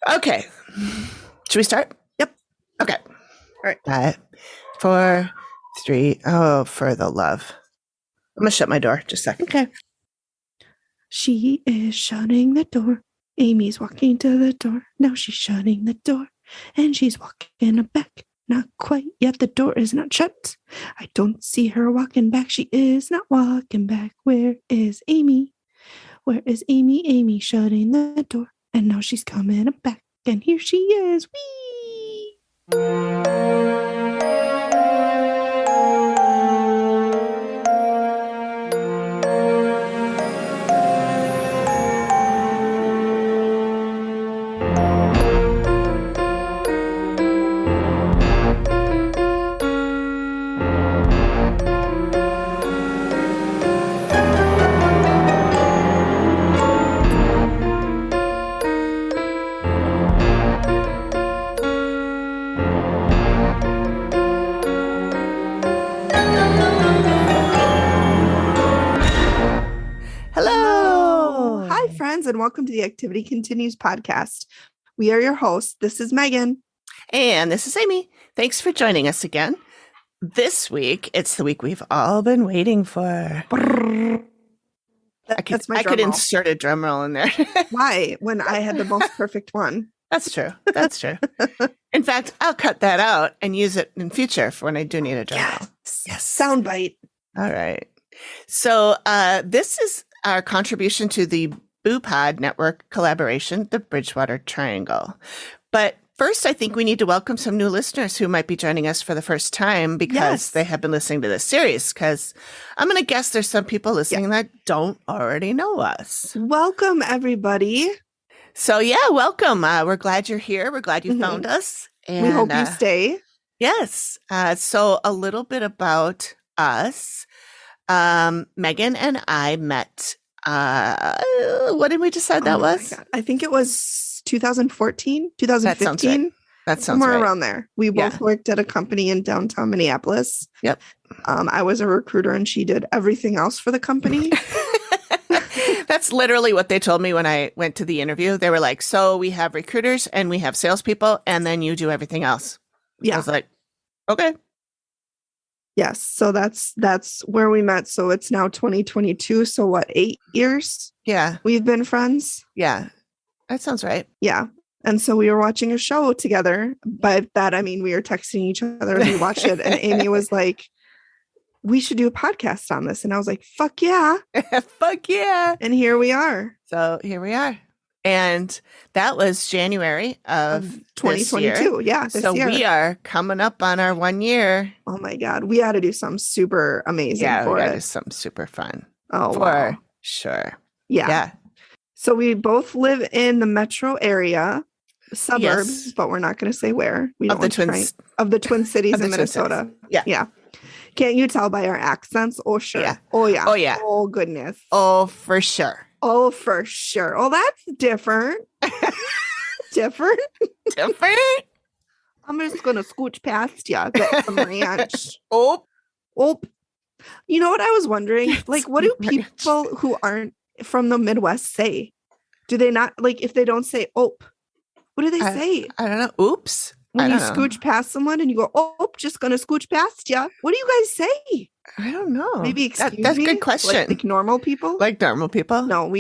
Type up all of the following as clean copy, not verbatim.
Okay. Should we start? Yep. Okay. All right. 5, 4, 3. Oh, for the love. I'm going to shut my door. Just a second. Okay. She is shutting the door. Amy's walking to the door. Now she's shutting the door. And she's walking back. Not quite yet. The door is not shut. I don't see her walking back. She is not walking back. Where is Amy? Where is Amy? Amy shutting the door. And now she's coming back. And here she is. Whee! Hello. Hi, friends, and welcome to the Activity Continues podcast. We are your hosts. This is Megan. And this is Amy. Thanks for joining us again. This week, it's the week we've all been waiting for. I could insert a drum roll in there. Why? When I had the most perfect one. That's true. That's true. In fact, I'll cut that out and use it in future for when I do need a drum roll. Yes. Soundbite. All right. So this is our contribution to the BooPod Network Collaboration, the Bridgewater Triangle. But first, I think we need to welcome some new listeners who might be joining us for the first time because they have been listening to this series. Because I'm going to guess there's some people listening that don't already know us. Welcome, everybody. So, welcome. We're glad you're here. We're glad you found us. And we hope you stay. Yes. So a little bit about us. Megan and I met, what did we decide that was? I think it was 2014, 2015. That sounds somewhere right. around there. We both worked at a company in downtown Minneapolis. Yep. I was a recruiter and she did everything else for the company. That's literally what they told me when I went to the interview. They were like, so we have recruiters and we have salespeople and then you do everything else. Yeah. I was like, okay. Yes. So that's where we met. So it's now 2022. So what, 8 years? Yeah. We've been friends. Yeah. That sounds right. Yeah. And so we were watching a show together. By that, I mean, we were texting each other and we watched it. And Amy was like, we should do a podcast on this. And I was like, fuck yeah. Fuck yeah. And here we are. So here we are. And that was January of 2022. Yeah. So year. We are coming up on our 1 year. Oh my God. We had to do something super amazing for we it. got to do something super fun. Oh, for sure. Yeah. So we both live in the metro area, suburbs, but we're not going to say where. We don't of the Twin Cities in Minnesota. Yeah. Can't you tell by our accents? Oh, sure. Yeah. Oh, yeah. Oh, yeah. Oh, goodness. Oh, for sure. Oh, for sure. Oh, that's different. Different? I'm just going to scooch past you. Get some ranch. Oh. You know what I was wondering? Like, what do people who aren't from the Midwest say? Do they not, like, if they don't say, what do they say? I don't know. Oops. When you scooch past someone and you go, just going to scooch past you. What do you guys say? I don't know. Maybe excuse me? That's a good question. Like normal people? Like normal people? No,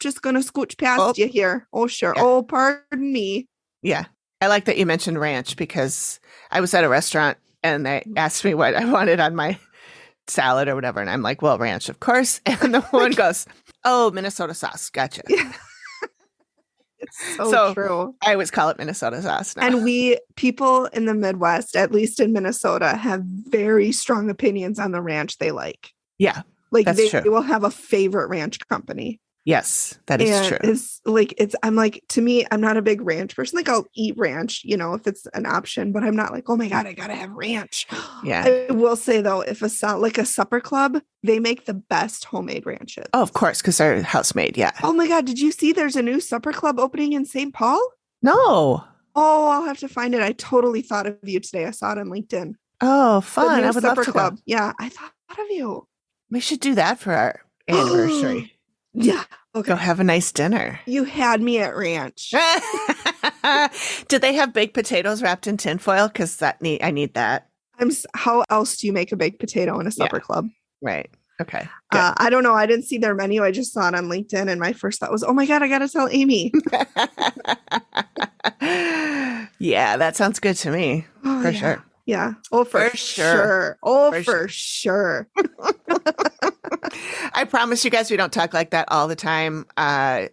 just going to scooch past you here. Oh, sure. Yeah. Oh, pardon me. Yeah. I like that you mentioned ranch because I was at a restaurant and they asked me what I wanted on my salad or whatever. And I'm like, well, ranch, of course. And the one goes, oh, Minnesota sauce. Gotcha. Yeah. It's so true. I always call it Minnesota sauce now. And people in the Midwest, at least in Minnesota, have very strong opinions on the ranch they like. Yeah. Like they will have a favorite ranch company. Yes, that is true. I'm like, to me, I'm not a big ranch person. Like I'll eat ranch, if it's an option, but I'm not like, oh my God, I got to have ranch. Yeah. I will say though, if a supper club, they make the best homemade ranches. Oh, of course. Cause they're house made. Yeah. Oh my God. Did you see there's a new supper club opening in St. Paul? No. Oh, I'll have to find it. I totally thought of you today. I saw it on LinkedIn. Oh, fun. I would love to club. Go. Yeah. I thought of you. We should do that for our anniversary. Yeah. Okay. Go have a nice dinner. You had me at ranch. Did they have baked potatoes wrapped in tinfoil? Because I need that. How else do you make a baked potato in a supper club? Right. Okay. Good. I don't know. I didn't see their menu. I just saw it on LinkedIn, and my first thought was, "Oh my god, I gotta tell Amy." Yeah, that sounds good to me. For sure. Yeah. Oh, for sure. Oh, for sure. I promise you guys, we don't talk like that all the time. At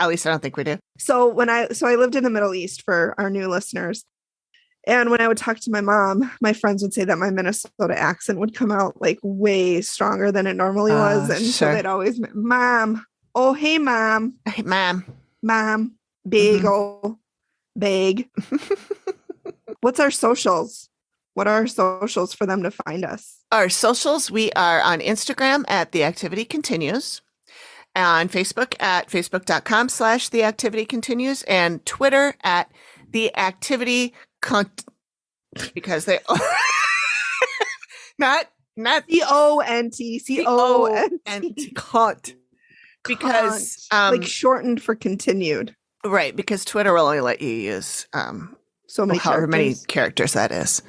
least I don't think we do. So I lived in the Middle East for our new listeners. And when I would talk to my mom, my friends would say that my Minnesota accent would come out like way stronger than it normally was. And so they'd always, Mom, oh, hey, Mom. Hey, Mom. Mom, bagel, bag. What's our socials? What are our socials for them to find us? Our socials, we are on Instagram at The Activity Continues, on Facebook at facebook.com/The Activity Continues, and Twitter at The Activity because they not CONT because like shortened for continued, right? Because Twitter will only let you use so many however many characters that is.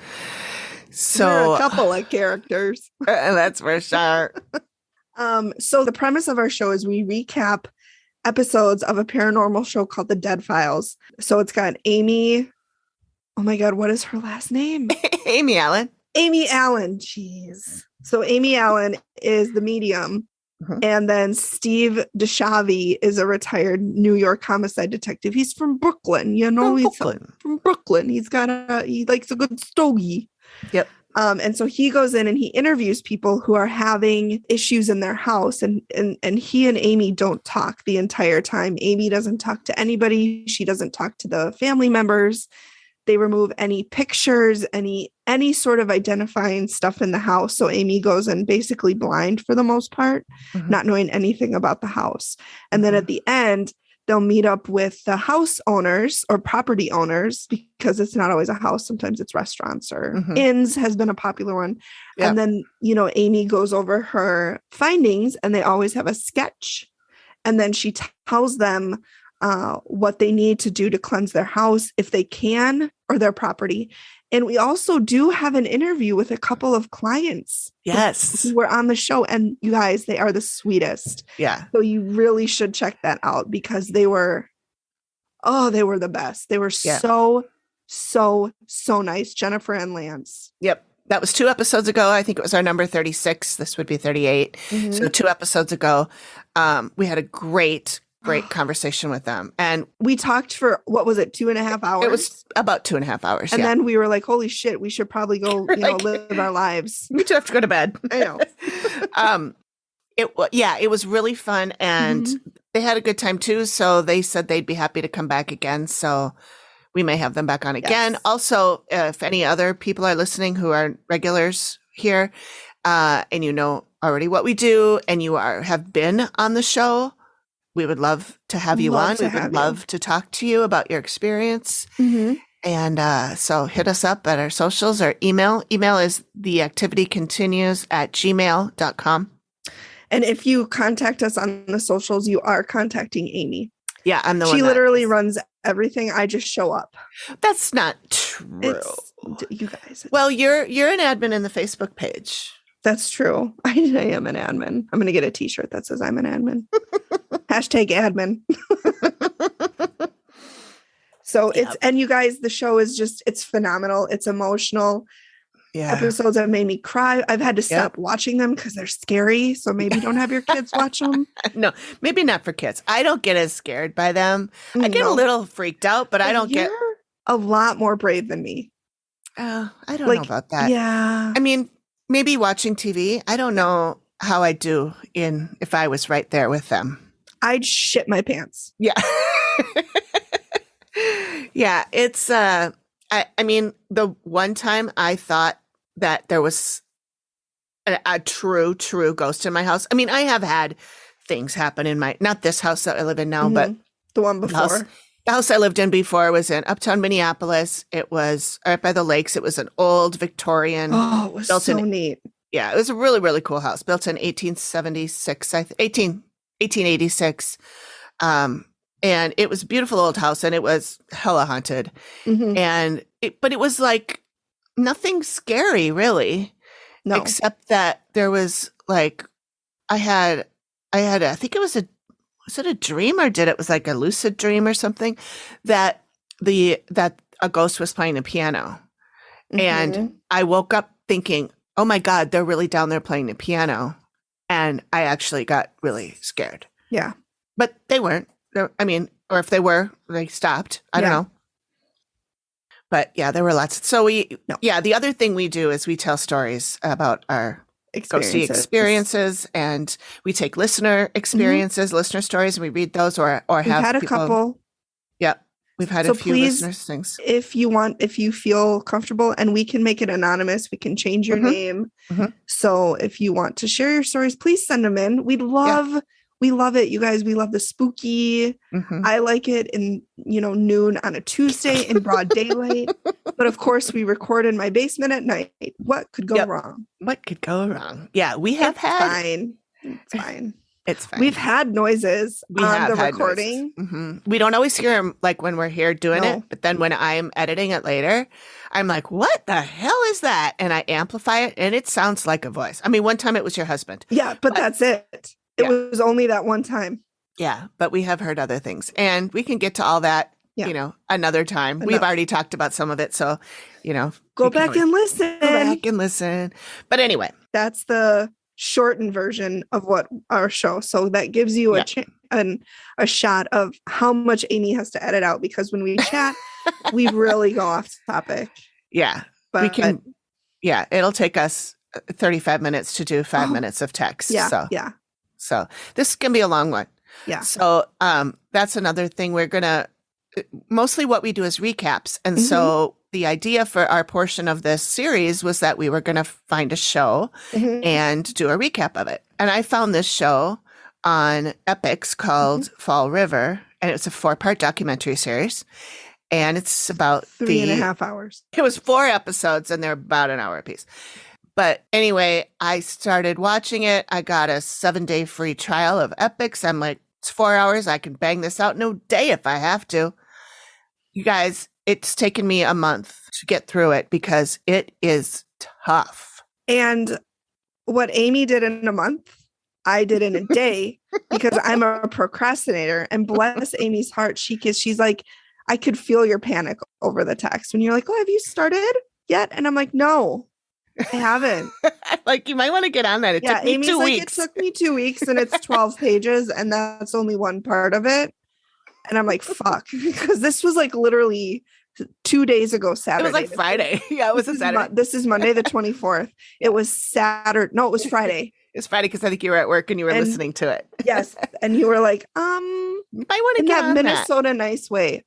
So there are a couple of characters. That's for sure. So the premise of our show is we recap episodes of a paranormal show called The Dead Files. So it's got Amy. Oh my God, what is her last name? Amy Allen. Amy Allen. Jeez. So Amy Allen is the medium. And then Steve DeShavi is a retired New York homicide detective. He's from Brooklyn, he's from Brooklyn. He likes a good stogie. Yep. And so he goes in and he interviews people who are having issues in their house, and he and Amy don't talk the entire time. Amy doesn't talk to anybody. She doesn't talk to the family members. They remove any pictures, any sort of identifying stuff in the house. So Amy goes in basically blind for the most part, not knowing anything about the house. And then at the end, they'll meet up with the house owners or property owners, because it's not always a house. Sometimes it's restaurants or inns has been a popular one. Yep. And then, Amy goes over her findings, and they always have a sketch. And then she tells them what they need to do to cleanse their house if they can, or their property. And we also do have an interview with a couple of clients. Yes. Who were on the show. And you guys, they are the sweetest. Yeah. So you really should check that out, because they were the best. They were so nice. Jennifer and Lance. Yep. That was 2 episodes ago. I think it was our number 36. This would be 38. So 2 episodes ago, we had a great conversation with them. And we talked for, what was it, 2.5 hours? It was about 2.5 hours. And then we were like, holy shit, we should probably go, live our lives. We do have to go to bed. I know. It was really fun, and they had a good time too. So they said they'd be happy to come back again. So we may have them back on again. Yes. Also, if any other people are listening who are regulars here, and already what we do, and you have been on the show, we would love to have you on. We would love to talk to you about your experience. And so hit us up at our socials or email. Email is theactivitycontinues@gmail.com. And if you contact us on the socials, you are contacting Amy. Yeah, I'm the one. She literally runs everything. I just show up. That's not true. You guys. Well, you're an admin in the Facebook page. That's true. I am an admin. I'm going to get a t-shirt that says I'm an admin. #admin. So and you guys, the show is it's phenomenal. It's emotional. Yeah. Episodes have made me cry. I've had to stop watching them because they're scary. So maybe don't have your kids watch them. No, maybe not for kids. I don't get as scared by them. I get a little freaked out, but I don't get a lot more brave than me. I don't know about that. Yeah. I mean, maybe watching TV. I don't know how I'd do if I was right there with them. I'd shit my pants. Yeah. Yeah. It's, I mean, the one time I thought that there was a true ghost in my house. I mean, I have had things happen in not this house that I live in now, but the one before. The house I lived in before was in uptown Minneapolis. It was right by the lakes. It was an old Victorian. Oh, it was so neat. Yeah, it was a really, really cool house built in 1876, 1886. And And it was a beautiful old house, and it was hella haunted. Mm-hmm. But it was like nothing scary, really, No. except that there was like, I had, I think it was was it a dream, or did it was like a lucid dream or something, that a ghost was playing the piano. And I woke up thinking, oh my God, they're really down there playing the piano. And I actually got really scared. Yeah. But they weren't. I mean, or if they were, they stopped. I don't know. But yeah, there were lots. So the other thing we do is we tell stories about our ghosty experiences, and we take listener experiences, listener stories, and we read those or We've have had people, a couple. Yeah. We've had a few listeners things. If you feel comfortable, and we can make it anonymous, we can change your name. So if you want to share your stories, please send them in. We love it, you guys. We love the spooky. I like it in, noon on a Tuesday in broad daylight. But of course, we record in my basement at night. What could go wrong? What could go wrong? Yeah, we have fine. It's fine. It's fine. We've had noises on the recording. We don't always hear them like when we're here doing it, but then when I'm editing it later, I'm like, what the hell is that? And I amplify it, and it sounds like a voice. I mean, one time it was your husband. Yeah, but that's it. It was only that one time. Yeah, but we have heard other things, and we can get to all that, another time. We've already talked about some of it, so, go back and listen. Go back and listen. But anyway, that's the shortened version of what our show. So that gives you a shot of how much Amy has to edit out, because when we chat, we really go off topic. Yeah, but we can. Yeah, it'll take us 35 minutes to do 5 minutes of text. Yeah, So this can be a long one. Yeah. So that's another thing. We're gonna mostly what we do is recaps, and so the idea for our portion of this series was that we were going to find a show and do a recap of it. And I found this show on Epix called Fall River, and it's a 4-part documentary series. And it's about 3.5 hours. It was 4 episodes, and they're about an hour apiece. But anyway, I started watching it. I got a 7-day free trial of Epix. I'm like, it's 4 hours. I can bang this out in a day if I have to. You guys, it's taken me a month to get through it because it is tough. And what Amy did in a month, I did in a day because I'm a procrastinator. And bless Amy's heart, she's like, I could feel your panic over the text when you're like, oh, have you started yet? And I'm like, no, I haven't. Like, you might want to get on that. It took me Amy's 2 like, weeks. It took me 2 weeks, and it's 12 pages, and that's only one part of it. And I'm like, fuck, because this was like literally 2 days ago, Saturday. It was like Friday. Yeah, it was a Saturday. This is Monday the 24th. It was Saturday. No, it was Friday. It's Friday because I think you were at work and you were listening to it. Yes. And you were like, you might want to in get that on Minnesota that. Nice way.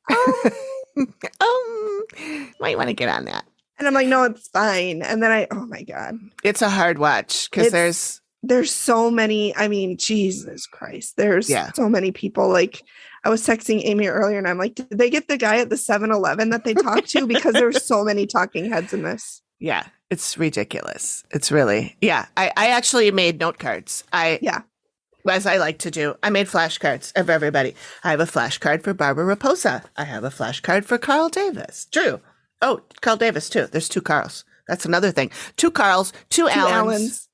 Might want to get on that. And I'm like, no, it's fine. And then oh my God. It's a hard watch because there's so many. I mean, Jesus Christ. There's so many people. Like, I was texting Amy earlier and I'm like, did they get the guy at the 7-Eleven that they talked to? Because there's so many talking heads in this. Yeah, it's ridiculous. It's really, I actually made note cards. As I like to do, I made flashcards of everybody. I have a flashcard for Barbara Raposa. I have a flashcard for Carl Davis. Drew. Oh, Carl Davis too. There's 2 Carls. That's another thing. 2 Carls, 2 Allens.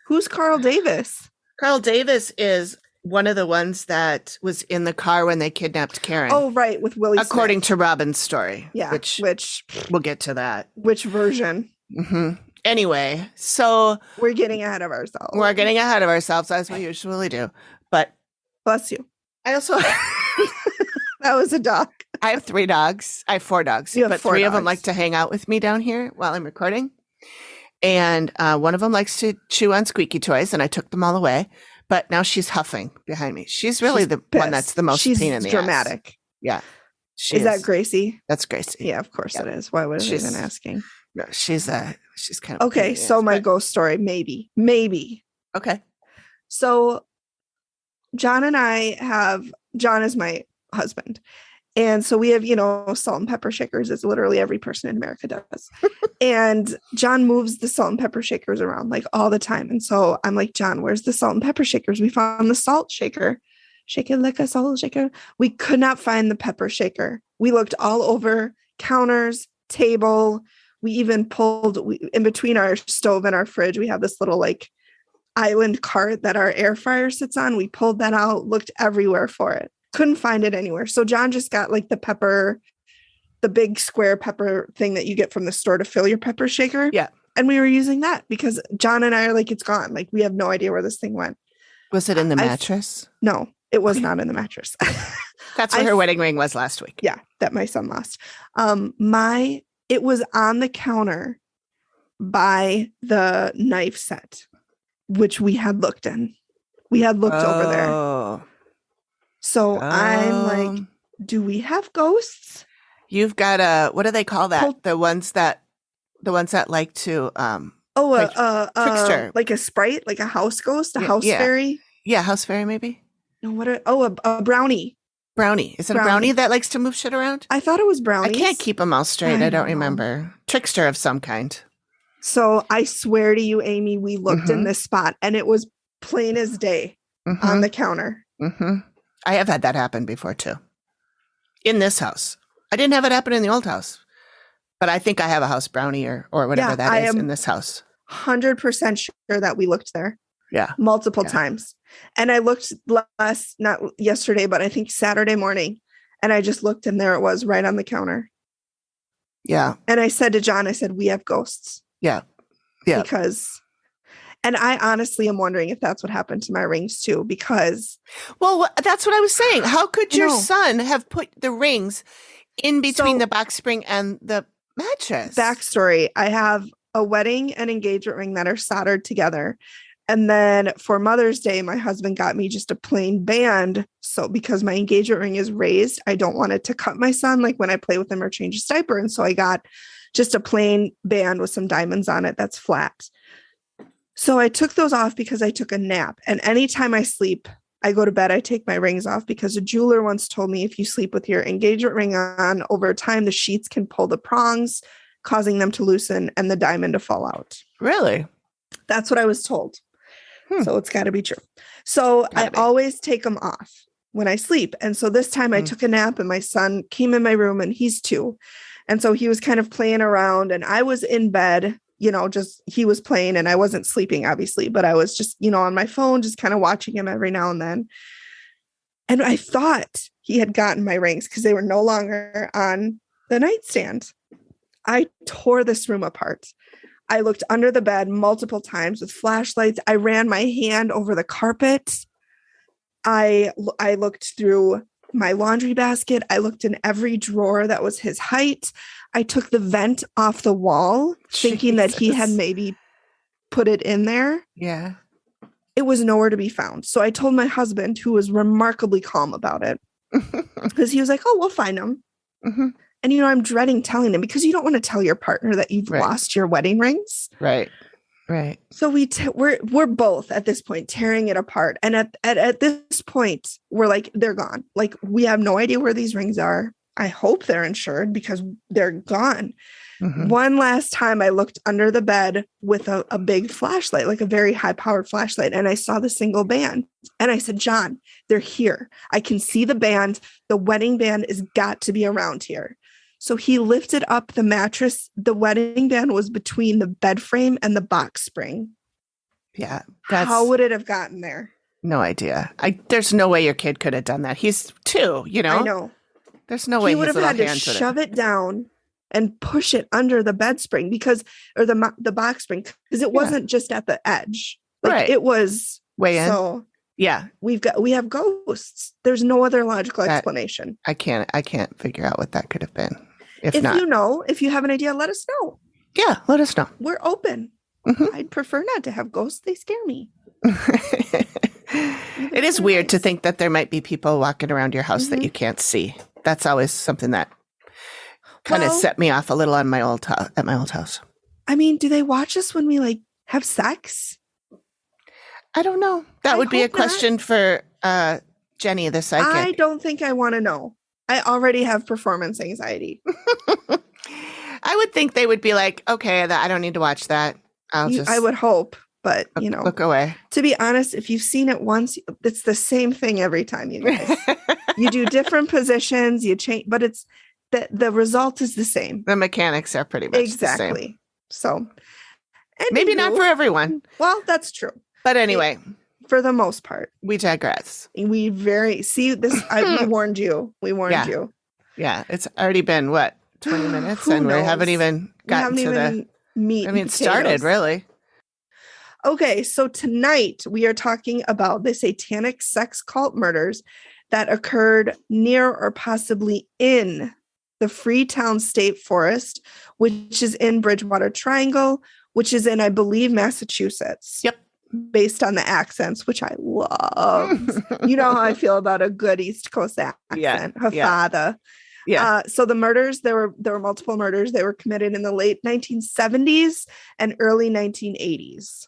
Who's Carl Davis? Carl Davis is one of the ones that was in the car when they kidnapped Karen. Oh, right, with Willie according Smith. to Robin's story. Yeah, which we'll get to that. Which version? Anyway, so we're getting ahead of ourselves. We're getting ahead of ourselves as we usually do. But bless you. I also that was a dog. I have 3 dogs. I have 4 dogs, but 3 of them like to hang out with me down here while I'm recording. And one of them likes to chew on squeaky toys, and I took them all away. But now she's huffing behind me. She's really the pissed. one that's the most pain in the dramatic. ass. Yeah. Is that Gracie? That's Gracie. Yeah, of course it is. Why would I even asking? No, she's kind of okay. So my ghost story, maybe. Okay. So John is my husband. And so we have, salt and pepper shakers, as literally every person in America does. And John moves the salt and pepper shakers around like all the time. And so I'm like, John, where's the salt and pepper shakers? We found the salt shaker. shake it like a soul shaker. We could not find the pepper shaker. We looked all over counters, table. We even pulled in between our stove and our fridge. We have this little like island cart that our air fryer sits on. We pulled that out, looked everywhere for it. Couldn't find it anywhere. So John just got like the pepper, the big square pepper thing that you get from the store to fill your pepper shaker. Yeah. And we were using that because John and I are like, it's gone. Like, we have no idea where this thing went. Was it in the mattress? No, it was not in the mattress. That's where her wedding ring was last week. Yeah, that my son lost. It was on the counter by the knife set, which we had looked in. We had looked over there. So I'm like, do we have ghosts? You've got what do they call that? The ones that like to trickster. Like a sprite, like a house ghost, a house fairy. Yeah, house fairy maybe. No, a brownie. Brownie. Is it a brownie that likes to move shit around? I thought it was brownies. I can't keep them all straight. I don't remember. Trickster of some kind. So I swear to you, Amy, we looked in this spot and it was plain as day on the counter. I have had that happen before too. In this house. I didn't have it happen in the old house. But I think I have a house brownie or whatever that is in this house. 100% sure that we looked there. Yeah. Multiple times. And I looked not yesterday, but I think Saturday morning. And I just looked and there it was right on the counter. Yeah. And I said to John, I said, we have ghosts. Yeah. Yeah. And I honestly am wondering if that's what happened to my rings too, because. Well, that's what I was saying. How could your son have put the rings in between the box spring and the mattress? Backstory. I have a wedding and engagement ring that are soldered together. And then for Mother's Day, my husband got me just a plain band. So because my engagement ring is raised, I don't want it to cut my son like when I play with him or change his diaper. And so I got just a plain band with some diamonds on it that's flat. So I took those off because I took a nap. And anytime I sleep, I go to bed, I take my rings off because a jeweler once told me if you sleep with your engagement ring on, over time, the sheets can pull the prongs, causing them to loosen and the diamond to fall out. Really? That's what I was told. So it's got to be true. So I always take them off when I sleep. And so this time I took a nap and my son came in my room and he's 2. And so he was kind of playing around and I was in bed, just he was playing and I wasn't sleeping, obviously, but I was just, on my phone, just kind of watching him every now and then. And I thought he had gotten my rings because they were no longer on the nightstand. I tore this room apart. I looked under the bed multiple times with flashlights. I ran my hand over the carpet. I looked through my laundry basket. I looked in every drawer that was his height. I took the vent off the wall, thinking that he had maybe put it in there. Yeah. It was nowhere to be found. So I told my husband, who was remarkably calm about it, because he was like, oh, we'll find them. And, I'm dreading telling him because you don't want to tell your partner that you've lost your wedding rings. Right. Right. So we're both at this point tearing it apart. And at this point, we're like, they're gone. Like, we have no idea where these rings are. I hope they're insured because they're gone. One last time I looked under the bed with a big flashlight, like a very high powered flashlight. And I saw the single band and I said, John, they're here. I can see the band. The wedding band has got to be around here. So he lifted up the mattress. The wedding band was between the bed frame and the box spring. Yeah. How would it have gotten there? No idea. There's no way your kid could have done that. He's 2, I know. There's no way he would have had to shove it down and push it under the bed spring or the box spring, because it wasn't just at the edge. Like it was way in. So yeah, we have ghosts. There's no other logical explanation. I can't figure out what that could have been. If you have an idea, let us know. Yeah, let us know. We're open. I'd prefer not to have ghosts. They scare me. It is weird to think that there might be people walking around your house that you can't see. That's always something that kind of set me off a little at my old house. I mean, do they watch us when we have sex? I don't know. That would be a question for Jenny, the psychic. I don't think I want to know. I already have performance anxiety. I would think they would be like, okay, I don't need to watch that. I would hope. but you know, look away. To be honest, if you've seen it once, it's the same thing every time, you guys. You do different positions, you change, but it's the result is the same. The mechanics are pretty much the same. Exactly. So maybe not for everyone. Well, that's true. But anyway, for the most part, we digress. We warned you. We warned you. Yeah, it's already been what, 20 minutes, and we haven't even gotten to the meat. I mean, it started really. Okay, so tonight we are talking about the satanic sex cult murders that occurred near or possibly in the Freetown State Forest, which is in Bridgewater Triangle, which is in, I believe, Massachusetts. Yep. Based on the accents, which I love. You know how I feel about a good East Coast accent. Father. Yeah. So the murders, there were multiple murders. They were committed in the late 1970s and early 1980s.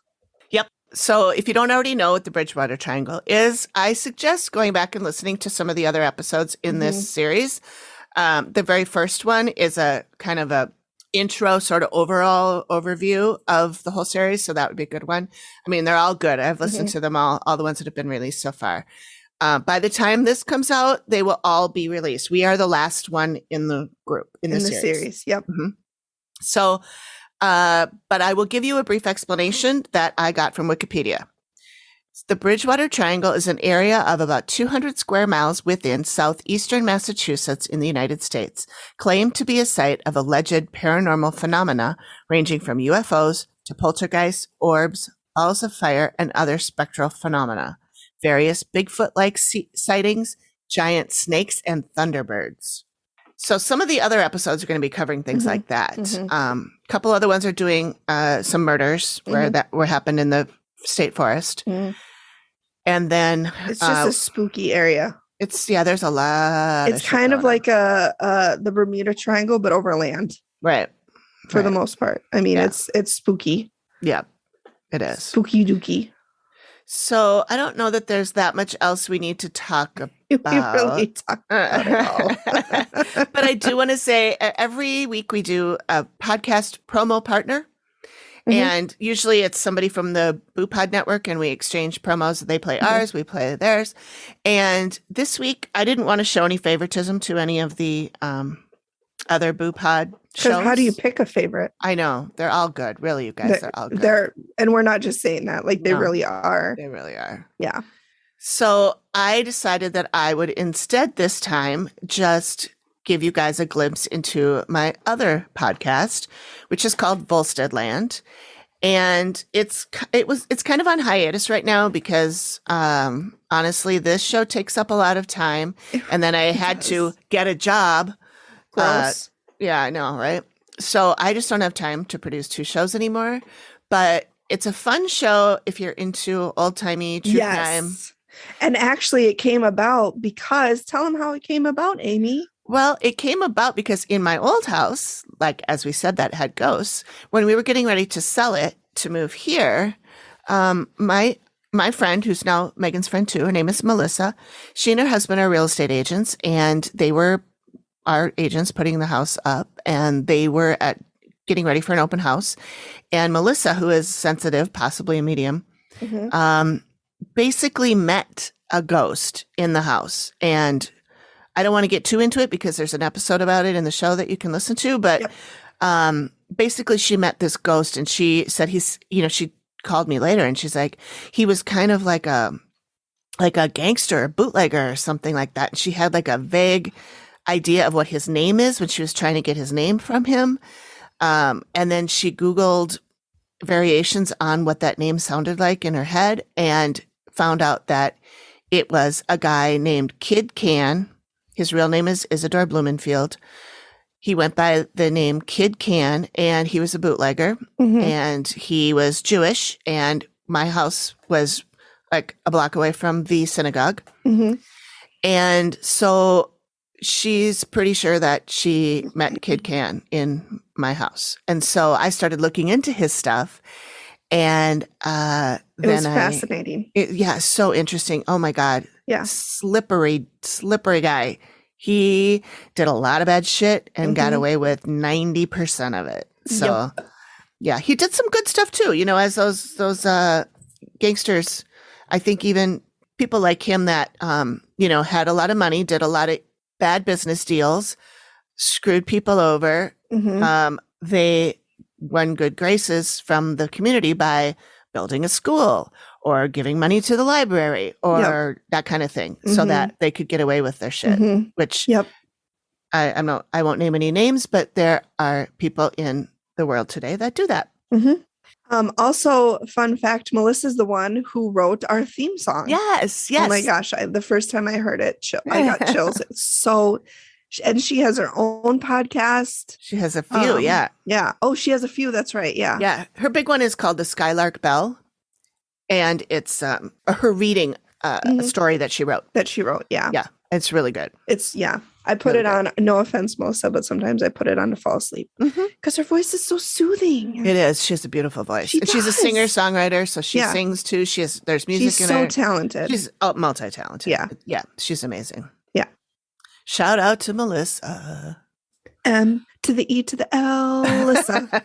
Yep. So if you don't already know what the Bridgewater Triangle is, I suggest going back and listening to some of the other episodes in this series. The very first one is a kind of a intro sort of overall overview of the whole series. So that would be a good one. I mean, they're all good. I've listened to them all the ones that have been released so far. By the time this comes out, they will all be released. We are the last one in the group, in the series. Yep. Mm-hmm. So, but I will give you a brief explanation that I got from Wikipedia. The Bridgewater Triangle is an area of about 200 square miles within southeastern Massachusetts in the United States, claimed to be a site of alleged paranormal phenomena ranging from UFOs to poltergeists, orbs, balls of fire, and other spectral phenomena, various Bigfoot-like sightings, giant snakes, and thunderbirds. So some of the other episodes are going to be covering things like that. A couple other ones are doing some murders that happened in the state forest. And then it's just a spooky area. There's a lot. It's kind of like the Bermuda Triangle, but over land. Right. For the most part. I mean, it's spooky. Yeah, it is. Spooky dooky. So I don't know that there's that much else we need to talk about. We really talk about it all. But I do want to say every week we do a podcast promo partner. And usually it's somebody from the BooPod Network, and we exchange promos. They play ours, we play theirs. And this week, I didn't want to show any favoritism to any of the other BooPod shows. How do you pick a favorite? I know. They're all good. Really, you guys, they're all good. And we're not just saying that. Like, they really are. They really are. Yeah. So I decided that I would instead this time just give you guys a glimpse into my other podcast, which is called Volstead Land. And it's kind of on hiatus right now because honestly, this show takes up a lot of time. And then I had to get a job. Gross. Yeah, I know, right? So I just don't have time to produce 2 shows anymore. But it's a fun show if you're into old-timey true crime. And actually it came about because, tell them how it came about, Amy. Well, it came about because in my old house, like as we said, that had ghosts, when we were getting ready to sell it to move here, my friend, who's now Megan's friend too, her name is Melissa, she and her husband are real estate agents, and they were our agents putting the house up, and they were getting ready for an open house. And Melissa, who is sensitive, possibly a medium, basically met a ghost in the house. And I don't want to get too into it because there's an episode about it in the show that you can listen to, but basically she met this ghost, and she said she called me later and she's like, he was kind of like a gangster, a bootlegger or something like that. And she had like a vague idea of what his name is when she was trying to get his name from him. And then she Googled variations on what that name sounded like in her head and found out that it was a guy named Kid Can. His real name is Isidore Blumenfield. He went by the name Kid Can, and he was a bootlegger, and he was Jewish, and my house was like a block away from the synagogue. And so she's pretty sure that she met Kid Can in my house. And so I started looking into his stuff, and it was fascinating. So interesting. Oh my God. Yeah. Slippery guy. He did a lot of bad shit and got away with 90% of it. So Yeah, he did some good stuff too. As those gangsters, I think even people like him that had a lot of money, did a lot of bad business deals, screwed people over. They won good graces from the community by building a school or giving money to the library or that kind of thing, so that they could get away with their shit. Which I won't name any names, but there are people in the world today that do that. Also, fun fact, Melissa's the one who wrote our theme song. Yes. Oh my gosh. The first time I heard it, I got chills. And she has her own podcast. She has a few. Yeah. Oh, she has a few. That's right. Yeah. Yeah. Her big one is called The Skylark Bell. And it's her reading a story that she wrote. Yeah. Yeah. It's really good. I put it on, no offense, Melissa, but sometimes I put it on to fall asleep because her voice is so soothing. It is. She has a beautiful voice. She's a singer-songwriter, so she sings too. There's music in her. She's so talented. She's multi-talented. Yeah. Yeah. She's amazing. Yeah. Shout out to Melissa. M to the E to the L, Melissa.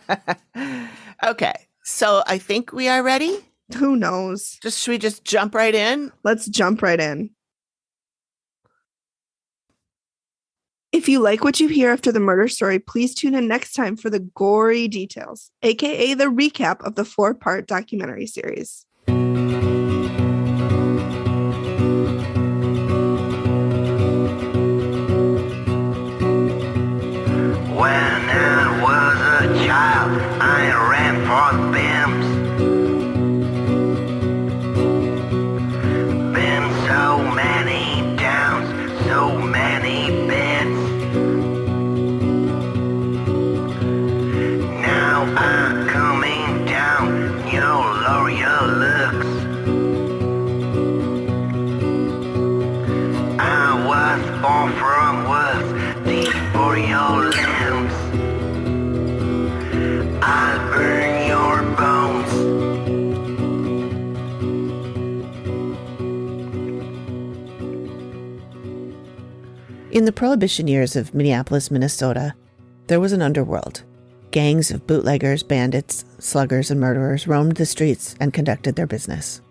Okay. So I think we are ready. Who knows? Should we just jump right in? Let's jump right in. If you like what you hear after the murder story, please tune in next time for the gory details, aka the recap of the 4-part documentary series. When I was a child, I ran for the bins. Been so many downs, so many beds. Now I'm coming down, you'll lower your looks. I was born from woods, deep for your limbs. I'll burn your bones. In the Prohibition years of Minneapolis, Minnesota, there was an underworld. Gangs of bootleggers, bandits, sluggers, and murderers roamed the streets and conducted their business.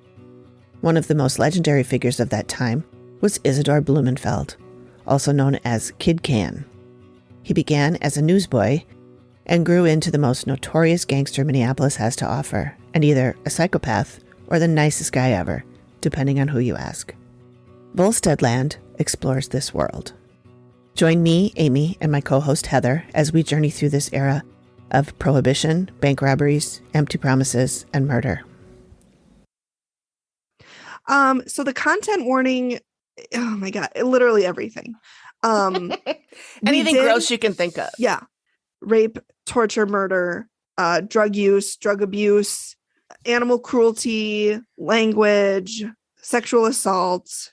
One of the most legendary figures of that time was Isidore Blumenfeld, also known as Kid Can. He began as a newsboy and grew into the most notorious gangster Minneapolis has to offer, and either a psychopath or the nicest guy ever, depending on who you ask. Volstead Land explores this world. Join me, Amy, and my co-host Heather as we journey through this era of prohibition, bank robberies, empty promises, and murder. So the content warning, oh my God, literally everything. Anything gross you can think of. Yeah. Rape, torture, murder, drug use, drug abuse, animal cruelty, language, sexual assault.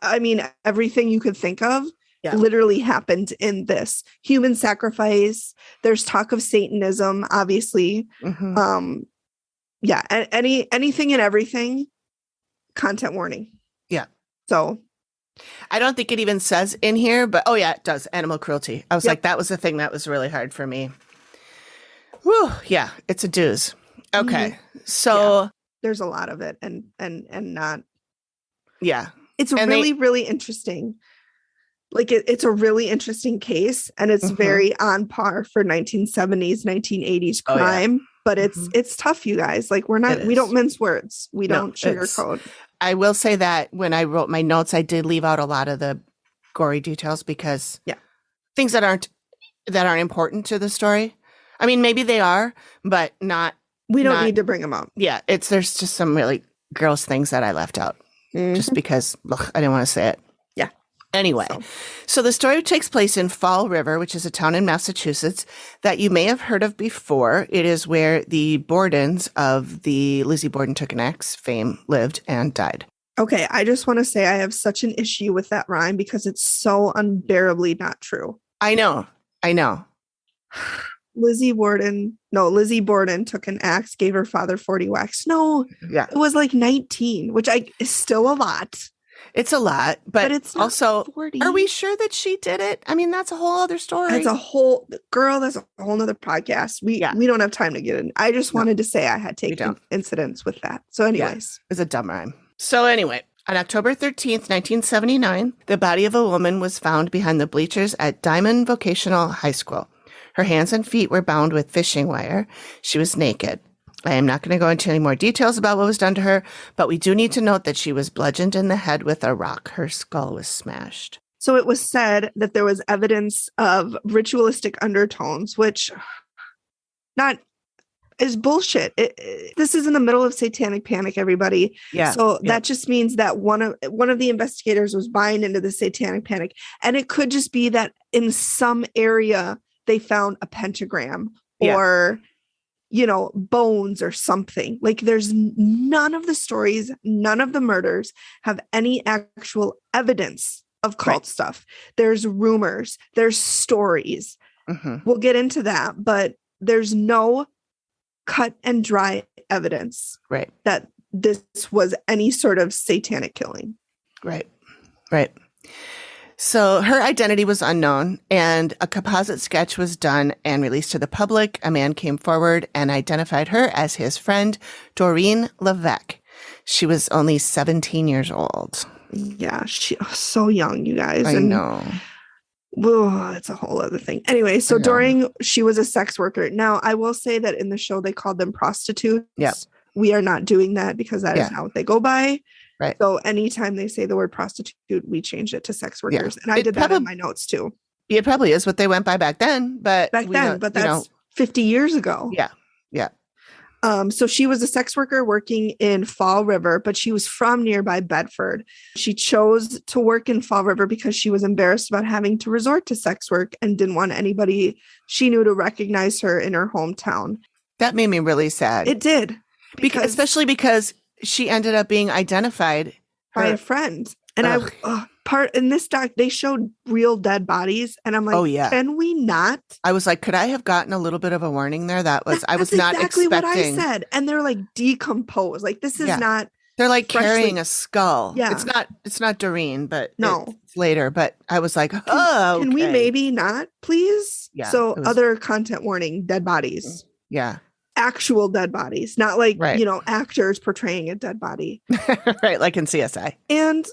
I mean, everything you could think of literally happened in this. Human sacrifice. There's talk of Satanism, obviously. Anything and everything. Content warning. Yeah. So I don't think it even says in here, but it does. Animal cruelty. I was like, that was the thing that was really hard for me. Whew, yeah, it's a doozy. Okay. So there's a lot of it and not. Yeah. It's really interesting. Like it's a really interesting case, and it's very on par for 1970s, 1980s crime. But it's tough, you guys. Like we don't mince words. We don't sugarcoat. I will say that when I wrote my notes, I did leave out a lot of the gory details because things that aren't important to the story. I mean, maybe they are, but not. We don't need to bring them up. Yeah, there's just some really gross things that I left out just because I didn't want to say it. Yeah. Anyway, so the story takes place in Fall River, which is a town in Massachusetts that you may have heard of before. It is where the Bordens of the Lizzie Borden Took an Axe fame lived and died. Okay, I just want to say I have such an issue with that rhyme because it's so unbearably not true. I know. Lizzie Borden took an axe, gave her father 40 whacks. No, it was like 19, which is still a lot. It's a lot, but it's not also, 40. are we sure that she did it? I mean, that's a whole other story. That's a whole nother podcast. We don't have time to get in. I just wanted to say I had taken incidents with that. So anyways. It's a dumb rhyme. So anyway, on October 13th, 1979, the body of a woman was found behind the bleachers at Diamond Vocational High School. Her hands and feet were bound with fishing wire. She was naked. I am not going to go into any more details about what was done to her, but we do need to note that she was bludgeoned in the head with a rock. Her skull was smashed. So it was said that there was evidence of ritualistic undertones, which not is bullshit. This is in the middle of satanic panic, everybody. Yeah. So that just means that one of the investigators was buying into the satanic panic. And it could just be that in some area they found a pentagram or bones or something. Like there's none of the stories, none of the murders have any actual evidence of cult stuff. There's rumors, there's stories. We'll get into that, but there's no cut and dry evidence that this was any sort of satanic killing. Right. So her identity was unknown, and a composite sketch was done and released to the public. A man came forward and identified her as his friend, Doreen Levesque. She was only 17 years old. Yeah, she was so young, you guys. I know. Oh, it's a whole other thing. Anyway, so Doreen, she was a sex worker. Now, I will say that in the show, they called them prostitutes. Yeah. We are not doing that because that is not what they go by. Right. So anytime they say the word prostitute, we change it to sex workers. And I did that in my notes too. It probably is what they went by back then. But that's 50 years ago. Yeah. So she was a sex worker working in Fall River, but she was from nearby Bedford. She chose to work in Fall River because she was embarrassed about having to resort to sex work and didn't want anybody she knew to recognize her in her hometown. That made me really sad. It did. Especially because she ended up being identified by a friend. And in this doc, they showed real dead bodies. And I'm like, can we not? I was like, could I have gotten a little bit of a warning there? I was not exactly expecting. What I said. And they're like decomposed. Like this is not. They're like carrying a skull. Yeah. It's not Doreen, but no, it's later. But I was like, can we maybe not, please? Yeah. So other content warning, dead bodies. Yeah. Actual dead bodies, not like, actors portraying a dead body. Right. Like in CSI. And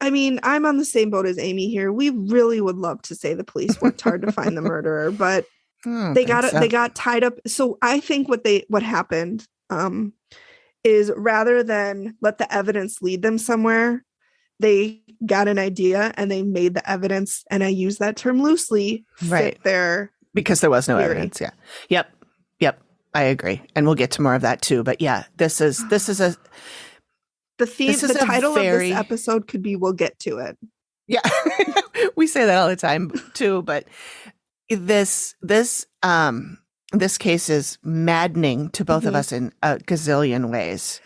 I'm on the same boat as Amy here. We really would love to say the police worked hard to find the murderer, but they got tied up. So I think what happened is rather than let the evidence lead them somewhere, they got an idea and they made the evidence, and I use that term loosely, fit their because there was no theory. evidence. Yeah. Yep. I agree. And we'll get to more of that too. But yeah, this is a the theme, the title of this episode could be "We'll Get to It." Yeah. We say that all the time too, but this case is maddening to both of us in a gazillion ways.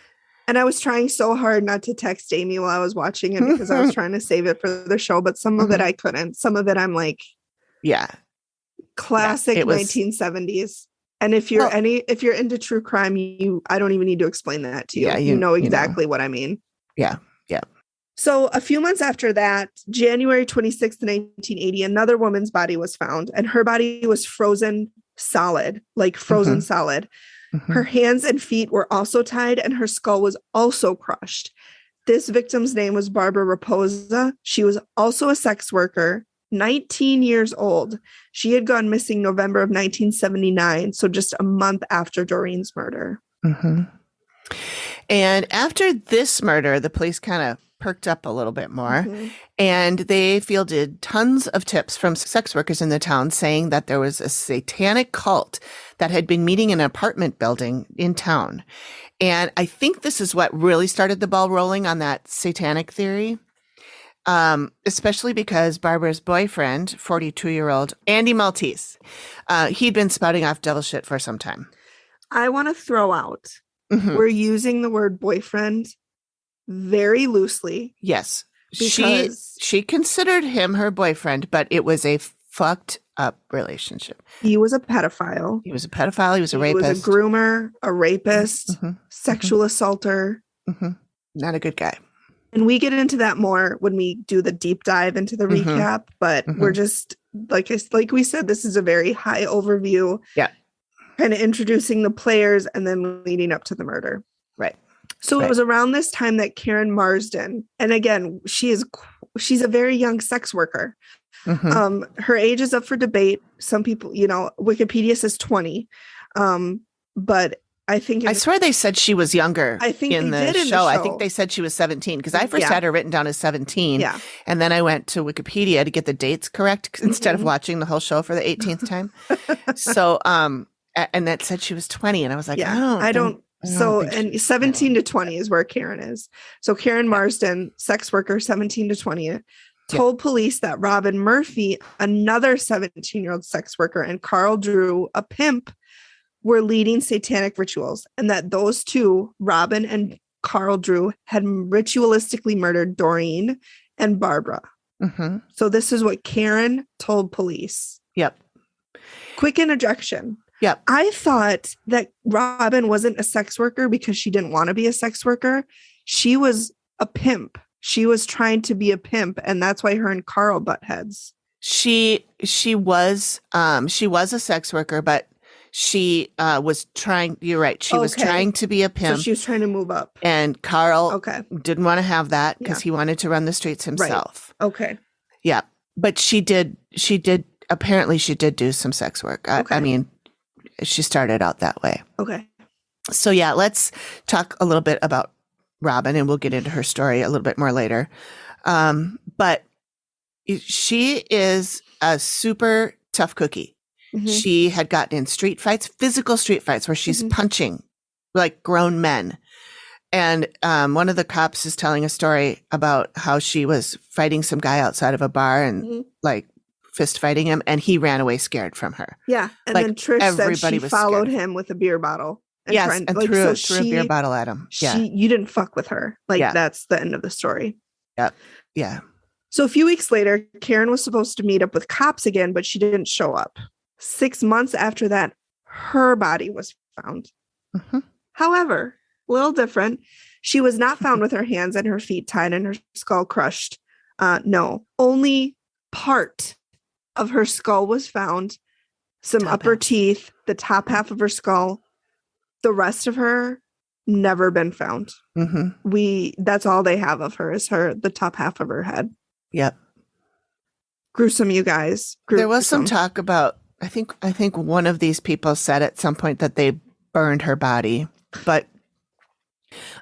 And I was trying so hard not to text Amy while I was watching it because I was trying to save it for the show, but some of it I couldn't. Some of it I'm like, classic 1970s. And if you're into true crime, I don't even need to explain that to you. Yeah, you know exactly what I mean. Yeah. So a few months after that, January 26th, 1980, another woman's body was found, and her body was frozen solid. Her hands and feet were also tied, and her skull was also crushed. This victim's name was Barbara Raposa. She was also a sex worker, 19 years old. She had gone missing November of 1979, so just a month after Doreen's murder. And after this murder, the police kind of perked up a little bit more, and they fielded tons of tips from sex workers in the town saying that there was a satanic cult that had been meeting in an apartment building in town. And I think this is what really started the ball rolling on that satanic theory. Especially because Barbara's boyfriend, 42-year-old Andy Maltese, he'd been spouting off devil shit for some time. I want to throw out, we're using the word boyfriend very loosely. Yes. She considered him her boyfriend, but it was a fucked up relationship. He was a pedophile. He was a rapist. He was a groomer, a rapist, sexual assaulter. Not a good guy. And we get into that more when we do the deep dive into the Mhm. recap, but Mhm. we're just like we said, this is a very high overview. Yeah. Kind of introducing the players and then leading up to the murder. Right. So Right. it was around this time that Karen Marsden, and again, she's a very young sex worker. Mhm. Her age is up for debate. Some people, Wikipedia says 20. But I think I swear they said she was younger I think in they the did in the show. I show. think they said she was 17 because I first Yeah. had her written down as 17. Yeah. And then I went to Wikipedia to get the dates correct instead of Mhm. watching the whole show for the 18th time. So, and that said she was 20. And I was like, I don't think and she's 17 20. to 20 is where Karen is. So Karen Marsden, sex worker, 17 to 20, told police that Robin Murphy, another 17-year-old sex worker, and Carl Drew, a pimp, were leading satanic rituals, and that those two, Robin and Carl Drew, had ritualistically murdered Doreen and Barbara. Mm-hmm. So this is what Karen told police. Yep. Quick interjection. Yep. I thought that Robin wasn't a sex worker because she didn't want to be a sex worker. She was a pimp. She was trying to be a pimp, and that's why her and Carl butt heads. She was a sex worker, but she was trying. You're right. She was trying to be a pimp. So she was trying to move up. And Carl didn't want to have that because Yeah. he wanted to run the streets himself. Right. Okay. Yeah, but she did. Apparently, she did do some sex work. I mean, she started out that way. Okay. So yeah, let's talk a little bit about Robin, and we'll get into her story a little bit more later. But she is a super tough cookie. Mhm. She had gotten in street fights, physical street fights, where she's punching like grown men. And one of the cops is telling a story about how she was fighting some guy outside of a bar and like fist fighting him, and he ran away scared from her. Yeah. And Like, then Trish said everybody she was followed scared. him with a beer bottle. Yes, and threw a beer bottle at him. Yeah. You didn't fuck with her. Like, Yeah. that's the end of the story. Yep. Yeah. So a few weeks later, Karen was supposed to meet up with cops again, but she didn't show up. 6 months after that, her body was found. Mm-hmm. However, a little different. She was not found with her hands and her feet tied and her skull crushed. No, only part of her skull was found. Some upper teeth, the top half of her skull. The rest of her never been found. Mm-hmm. That's all they have of her is the top half of her head. Yep. Gruesome, you guys. There was some talk about, I think one of these people said at some point that they burned her body, but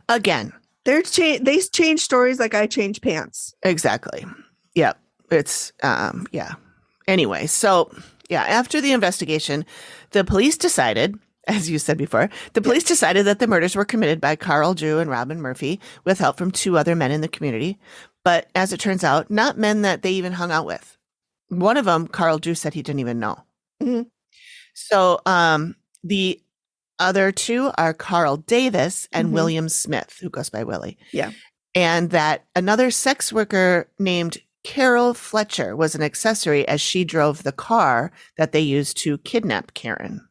again, they change stories like I change pants. Exactly. Yep. It's yeah. Anyway, so yeah, after the investigation, the police decided, as you said before, decided that the murders were committed by Carl Drew and Robin Murphy with help from two other men in the community. But as it turns out, not men that they even hung out with. One of them, Carl Drew, said he didn't even know. Mm-hmm. So the other two are Carl Davis and William Smith, who goes by Willie. Yeah. And that another sex worker named Carol Fletcher was an accessory as she drove the car that they used to kidnap Karen.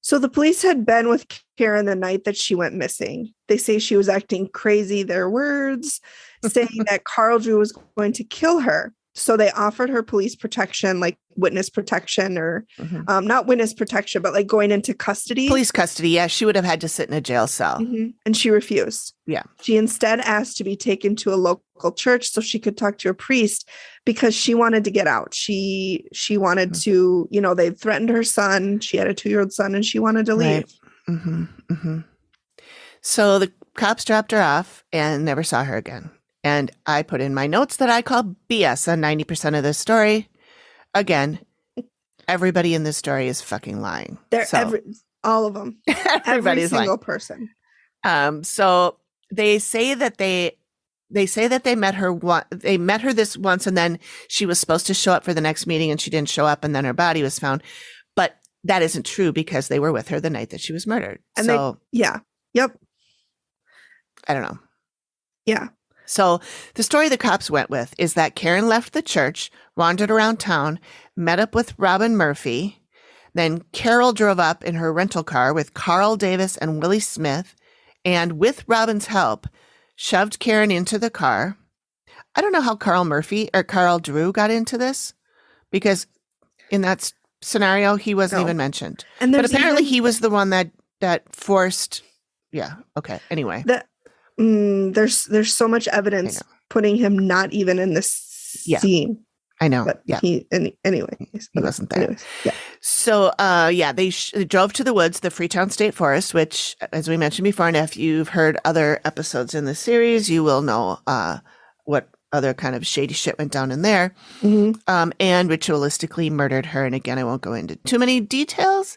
So the police had been with Karen the night that she went missing. They say she was acting crazy, their words, saying that Carl Drew was going to kill her. So they offered her police protection, like witness protection or not witness protection, but like going into custody. Police custody. Yeah. She would have had to sit in a jail cell. And she refused. Yeah. She instead asked to be taken to a local church so she could talk to a priest because she wanted to get out. She wanted to, they threatened her son. She had a 2-year-old son and she wanted to leave. Right. So the cops dropped her off and never saw her again. And I put in my notes that I call BS on 90% of this story. Again, everybody in this story is fucking lying. All of them. Everybody's every single lying. Person. So they say that they met her. They met her this once, and then she was supposed to show up for the next meeting, and she didn't show up, and then her body was found. But that isn't true because they were with her the night that she was murdered. And I don't know. Yeah. So the story the cops went with is that Karen left the church, wandered around town, met up with Robin Murphy. Then Carol drove up in her rental car with Carl Davis and Willie Smith. And with Robin's help, shoved Karen into the car. I don't know how Carl Drew got into this, because in that scenario, he wasn't even mentioned. And but apparently he was the one that forced. Yeah. Okay. Anyway, there's so much evidence putting him not even in this scene. I know. But anyway, he wasn't there. Anyways, yeah. So, they drove to the woods, the Freetown State Forest, which, as we mentioned before, and if you've heard other episodes in the series, you will know what other kind of shady shit went down in there, and ritualistically murdered her. And again, I won't go into too many details,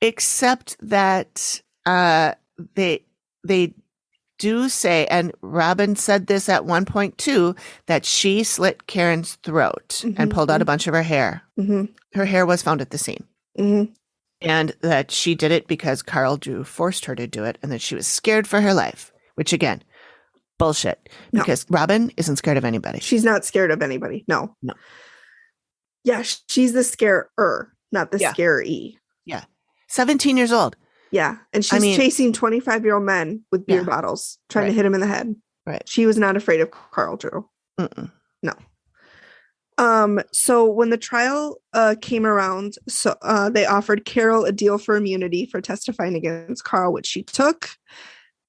except that they do say, and Robin said this at one point too, that she slit Karen's throat and pulled out a bunch of her hair. Her hair was found at the scene. And that she did it because Carl Drew forced her to do it, and that she was scared for her life, which again, bullshit, because Robin isn't scared of anybody. She's not scared of anybody. No. Yeah, she's the scarer, not the scaree. Yeah. 17 years old. Yeah. And she's chasing 25-year-old men with beer bottles, trying to hit him in the head. Right. She was not afraid of Carl Drew. No. So when the trial came around, they offered Carol a deal for immunity for testifying against Carl, which she took.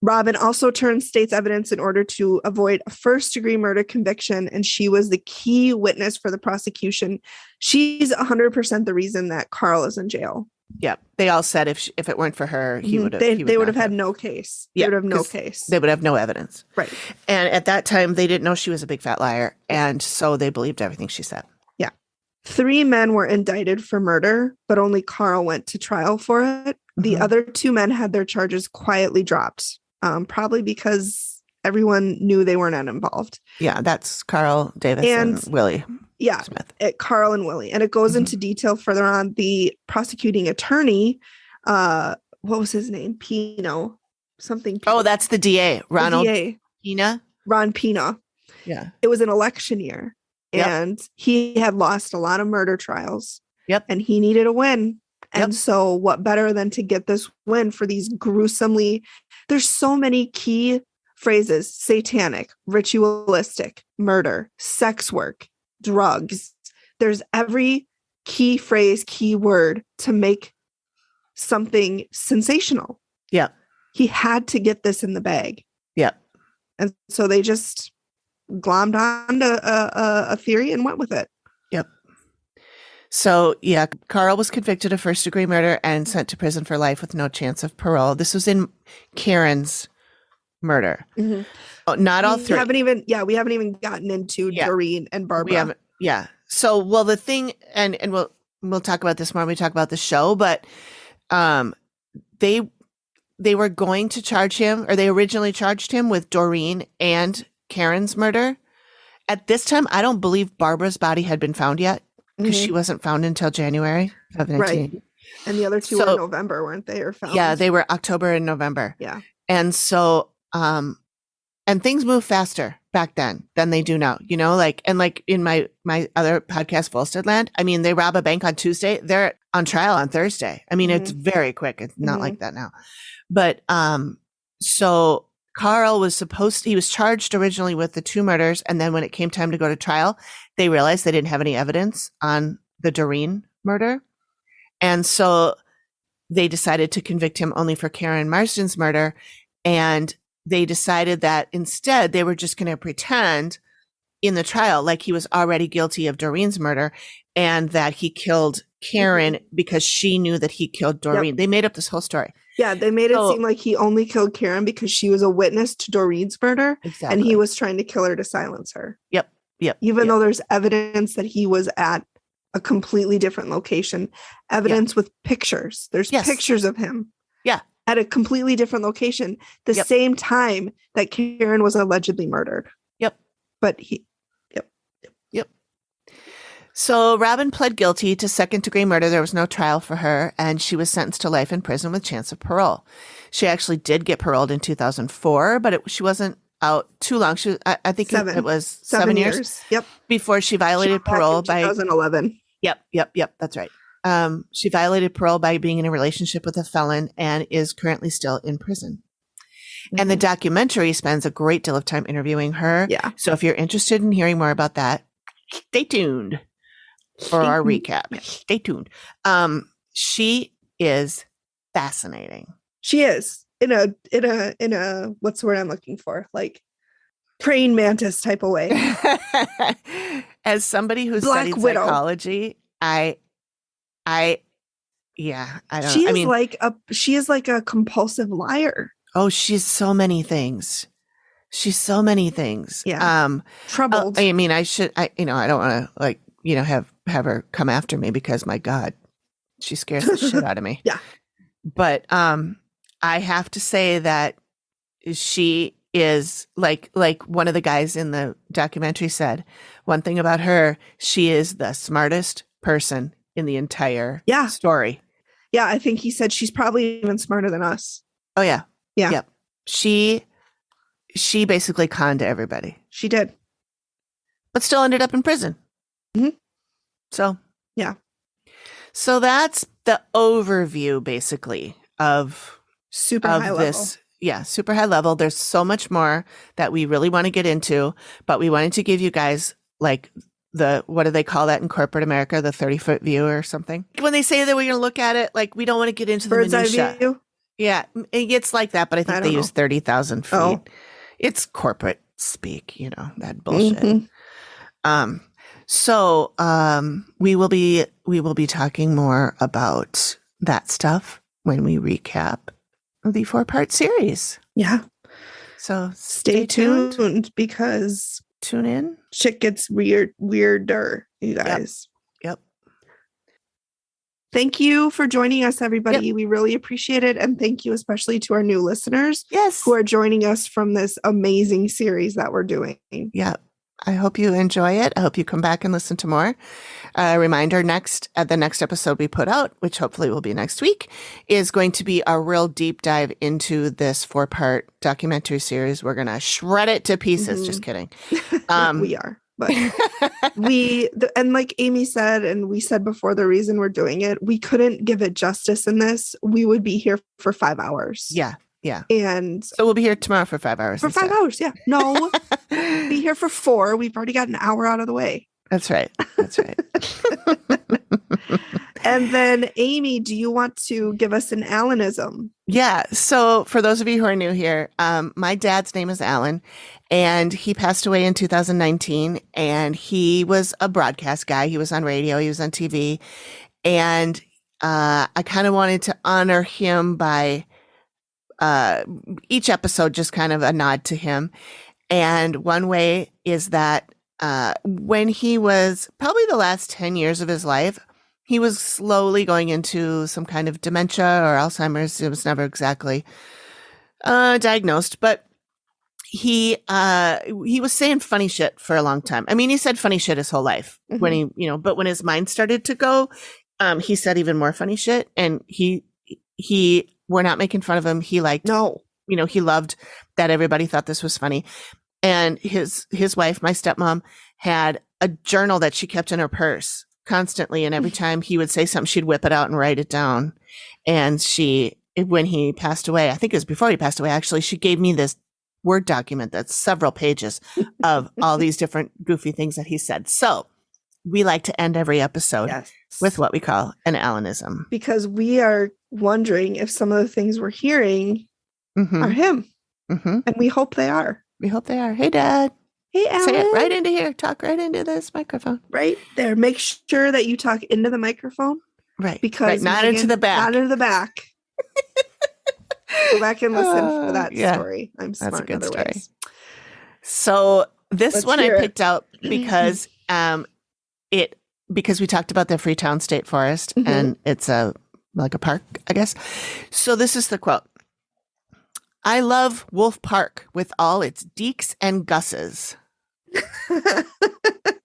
Robin also turned state's evidence in order to avoid a first-degree murder conviction, and she was the key witness for the prosecution. She's 100% the reason that Carl is in jail. Yeah, they all said if it weren't for her, he would have. They would have had no case. Yeah, they would have no case. They would have no evidence. Right. And at that time, they didn't know she was a big fat liar, and so they believed everything she said. Yeah. 3 men were indicted for murder, but only Carl went to trial for it. The other 2 men had their charges quietly dropped, probably because everyone knew they were not involved. Yeah, that's Carl Davis and Willie. Yeah, Smith. Carl and Willie. And it goes into detail further on. The prosecuting attorney, what was his name? Pino. Something. Oh, that's the DA. Ronald Pina. Ron Pina. Yeah. It was an election year. And he had lost a lot of murder trials. Yep. And he needed a win. And so what better than to get this win for these gruesomely, there's so many key phrases: satanic, ritualistic, murder, sex work, drugs. There's every key phrase, key word to make something sensational. Yeah. He had to get this in the bag. Yeah. And so they just glommed onto a theory and went with it. Yep. So, yeah, Carl was convicted of first-degree murder and sent to prison for life with no chance of parole. This was in Karen's murder. Oh, not all 3. We haven't even gotten into Doreen and Barbara. So, well, the thing, and we'll talk about this more when we talk about the show, but they were going to charge him, or they originally charged him with Doreen and Karen's murder. At this time, I don't believe Barbara's body had been found yet, because she wasn't found until January of 19. Right. And the other 2 were November, weren't they? Or found? Yeah, they were October and November. Yeah. And so, and things move faster back then than they do now, like in my other podcast, Volstead Land, I mean, they rob a bank on Tuesday, they're on trial on Thursday. I mean, it's very quick. It's not like that now. But, so Carl he was charged originally with the 2 murders. And then when it came time to go to trial, they realized they didn't have any evidence on the Doreen murder. And so they decided to convict him only for Karen Marsden's murder. And they decided that instead they were just going to pretend in the trial like he was already guilty of Doreen's murder, and that he killed Karen because she knew that he killed Doreen. Yep. They made up this whole story. Yeah, they made it seem like he only killed Karen because she was a witness to Doreen's murder. Exactly. And he was trying to kill her to silence her. Yep. Even though there's evidence that he was at a completely different location, evidence with pictures. There's pictures of him. Yeah. At a completely different location, the same time that Karen was allegedly murdered. Yep. But Yep. So Robin pled guilty to second-degree murder. There was no trial for her, and she was sentenced to life in prison with chance of parole. She actually did get paroled in 2004, but she wasn't out too long. I think it was 7 years. Yep. Before she violated parole by 2011. Yep. That's right. She violated parole by being in a relationship with a felon and is currently still in prison. And the documentary spends a great deal of time interviewing her. Yeah. So if you're interested in hearing more about that, stay tuned for our recap. Yeah. Stay tuned. She is fascinating. She is in a what's the word I'm looking for? Like praying mantis type of way. As somebody who Black studied Widow. psychology, I don't She know. is like a compulsive liar. Oh, she's so many things. She's so many things. Yeah. Troubled. I mean, I don't want to have her come after me because my God, she scares the shit out of me. Yeah. But I have to say that she is like one of the guys in the documentary said, one thing about her, she is the smartest person in the entire story. Yeah, I think he said she's probably even smarter than us. Oh yeah. Yeah. Yep. She basically conned everybody. She did. But still ended up in prison. Mm-hmm. So yeah. So that's the overview basically of high level. Yeah, super high level. There's so much more that we really want to get into, but we wanted to give you guys like what do they call that in corporate America? The 30-foot view or something. When they say that we're going to look at it, like we don't want to get into the bird's minutia. eye view. Yeah, it gets like that, but I think they use 30,000 feet. Oh. It's corporate speak, that bullshit. Mm-hmm. So we will be talking more about that stuff when we recap the 4-part series. Yeah. So stay tuned because tune in. Shit gets weirder, you guys. Yep. Thank you for joining us, everybody. Yep. We really appreciate it. And thank you especially to our new listeners who are joining us from this amazing series that we're doing. Yeah. I hope you enjoy it. I hope you come back and listen to more. Reminder, the next episode we put out, which hopefully will be next week, is going to be a real deep dive into this 4-part documentary series. We're going to shred it to pieces. Mm-hmm. Just kidding. We are. But and like Amy said, and we said before, the reason we're doing it, we couldn't give it justice in this. We would be here for 5 hours. Yeah. Yeah. And so we'll be here tomorrow for 5 hours. For 5 hours. Yeah. No, be here for 4. We've already got an hour out of the way. That's right. That's right. And then Amy, do you want to give us an Alanism? Yeah. So for those of you who are new here, my dad's name is Alan and he passed away in 2019 and he was a broadcast guy. He was on radio. He was on TV. And I kind of wanted to honor him by each episode, just kind of a nod to him. And one way is that when he was probably the last 10 years of his life, he was slowly going into some kind of dementia or Alzheimer's. It was never exactly diagnosed, but he was saying funny shit for a long time. I mean, he said funny shit his whole life. Mm-hmm. When but when his mind started to go, he said even more funny shit. And we're not making fun of him. He he loved that everybody thought this was funny. And his wife, my stepmom, had a journal that she kept in her purse constantly. And every time he would say something, she'd whip it out and write it down. And when he passed away, I think it was before he passed away, actually, she gave me this Word document that's several pages of all these different goofy things that he said. So we like to end every episode with what we call an Alanism. Because we are wondering if some of the things we're hearing are him. Mm-hmm. And we hope they are. We hope they are. Hey, Dad. Hey, Alan. Say it right into here. Talk right into this microphone. Right there. Make sure that you talk into the microphone. Right. Because not into the back. Not into the back. Go back and listen for that story. I'm smart. That's a good story. Ways. So this one I picked out because because we talked about the Freetown State Forest and it's like a park, I guess. So this is the quote. I love Wolf Park with all its deeks and gusses.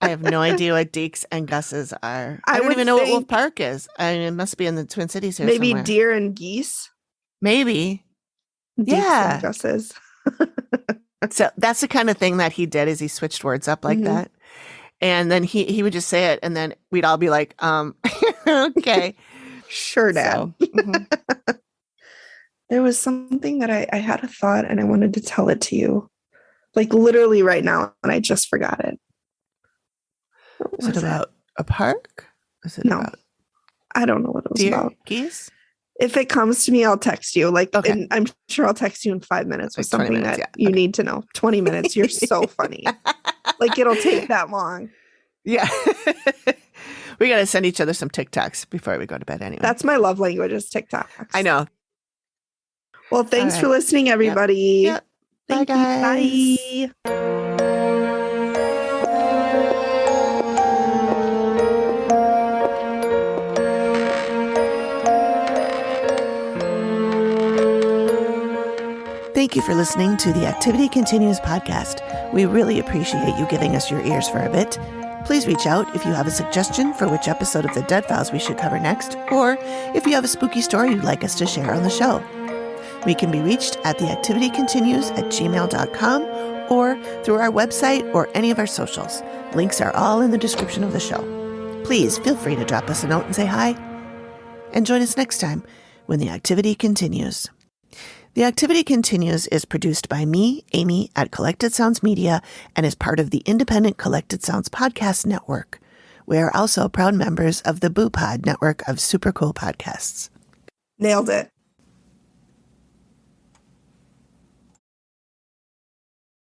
I have no idea what deeks and gusses are. I don't even know what Wolf Park is. I mean, it must be in the Twin Cities here maybe somewhere. Deer and geese. Maybe. Deeks and gusses. So that's the kind of thing that he did is he switched words up like that. And then he would just say it and then we'd all be like, okay. Sure, Dad. So, There was something that I had a thought and I wanted to tell it to you. Like literally right now, and I just forgot it. Is it about a park? Is it No. about I don't know what it was deer, about. geese? If it comes to me, I'll text you. Like, Okay. and I'm sure I'll text you in 5 minutes with Like 20 something minutes, that yeah. you need to know. 20 minutes. You're so funny. Like, it'll take that long. Yeah. We got to send each other some TikToks before we go to bed anyway. That's my love language is TikToks. I know. Well, thanks All for right. listening, everybody. Yep. Bye, Thank guys. you. Bye. Thank you for listening to the Activity Continues podcast. We really appreciate you giving us your ears for a bit. Please reach out if you have a suggestion for which episode of the Dead Files we should cover next, or if you have a spooky story you'd like us to share on the show. We can be reached at theactivitycontinues@gmail.com or through our website or any of our socials. Links are all in the description of the show. Please feel free to drop us a note and say hi. And join us next time when the activity continues. The Activity Continues is produced by me, Amy, at Collected Sounds Media and is part of the independent Collected Sounds podcast network. We are also proud members of the BooPod Network of super cool podcasts. Nailed it.